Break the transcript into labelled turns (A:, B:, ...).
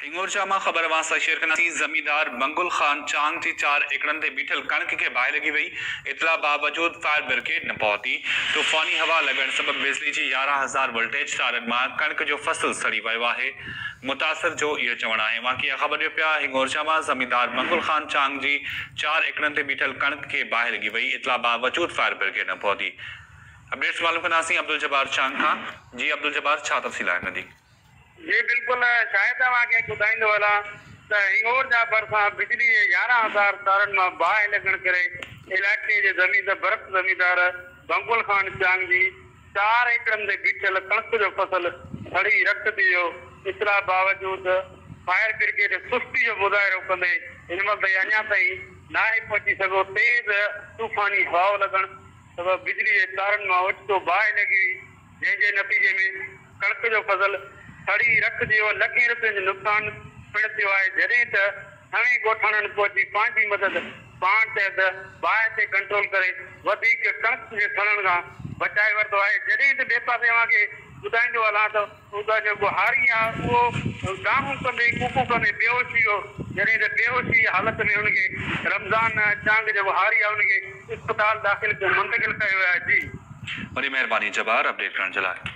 A: हिंगोर मां ख़बर वां शेयर कंदासीं। ज़मींदार मंगुल खान चांग जी 4 एकड़नि ते बीठल कणक खे बाहि लॻी वई। इतला बावजूद फायर ब्रिगेड न पहुती। तूफ़ानी हवा लॻण सबबि बिजली जी 11,000 वोल्टेज तारनि मां कणक जो फसल सड़ी वियो आहे। मुतासिर जो इहो चवणु आहे। वाक़िया ख़बर ॾियो पिया हिंगोर मां ज़मींदार मंगुल खान चांग जी 4 एकड़नि ते बीठल कणक खे बाहि लॻी वई। इतला बावजूद फायर ब्रिगेड न पहुती। अपडेट्स मालूम कंदासीं अब्दुल जब्बार चांग खां। जी अब्दुल जब्बार, छा तफ़सील आहे हिन जी?
B: जी बिल्कुल, शायद तव्हांखे ॿुधाईंदो हलां त हिंगोर जा भरिसां बिजली 11,000 तारनि मां बाहि लॻण करे इलाइक़े जे ज़मींदार मंगुल खान चांग जी 4 एकड़नि ते बीठल कणक जो फसल सड़ी रख थी वियो। इतला बावजूद फायर ब्रिगेड सुस्ती जो मुज़ाहिरो कंदे हिन महिल अञा ताईं न आहे पहुची सघो। तेज़ तूफ़ानी हवाओ लॻण सबबि बिजली जे तारनि मां ओचितो बाहि लॻी हुई, जंहिंजे नतीजे में कणक जो फसल सड़ी रख थी वियो। लखें रुपयनि जो नुक़सान पिणु थियो आहे। जॾहिं त नवे ॻोठाणनि पहुची पंहिंजी मदद पाण तहत बाहि ते कंट्रोल करे वधीक कणक जे सड़ण खां बचाए वरितो आहे। जॾहिं त ॿिए पासे तव्हांखे ॿुधाईंदो हलां त उहो जेको हारी आहे उहो गाहूं कंदे कूकू कंदे बेहोश थी वियो। जॾहिं त बेहोशी हालत में हुनखे रमज़ान चांग जेको हारी आहे हुनखे इस्पताल दाख़िल मुंतक़िल कयो वियो आहे। जी
A: वॾी महिरबानी जब्बार अपडेट करण जे लाइ।